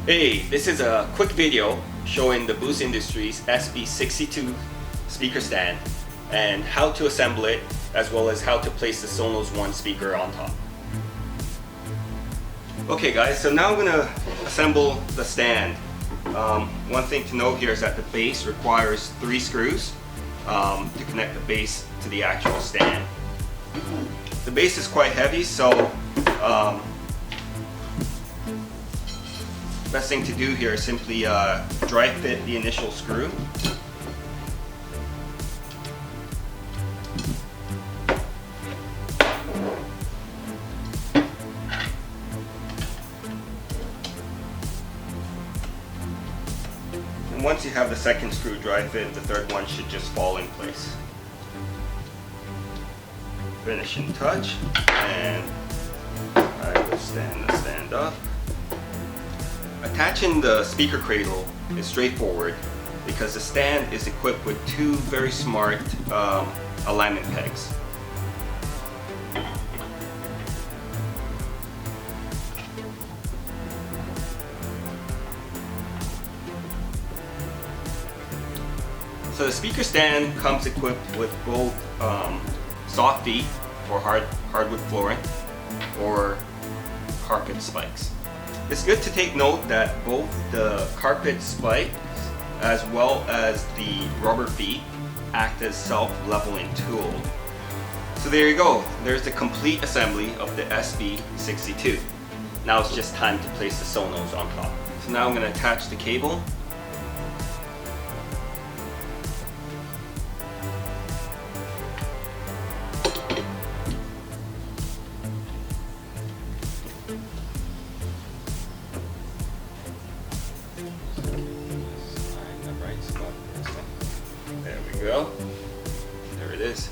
Hey, this is a quick video showing the Boost Industries SB-62 speaker stand and how to assemble it, as well as how to place the SONOS ONE speaker on top. Okay guys, so now I'm going to assemble the stand. One thing to note here is that the base requires 3 screws to connect the base to the actual stand. The base is quite heavy, so best thing to do here is simply dry fit the initial screw. And once you have the second screw dry fit, the third one should just fall in place. Finishing touch, and I will stand the stand up. Attaching the speaker cradle is straightforward because the stand is equipped with 2 very smart alignment pegs. So the speaker stand comes equipped with both soft feet for hardwood flooring or carpet spikes. It's good to take note that both the carpet spikes as well as the rubber feet act as self-leveling tool. So there you go, there's the complete assembly of the SB-62. Now it's just time to place the SONOS on top. So now I'm going to attach the cable. There we go. There it is.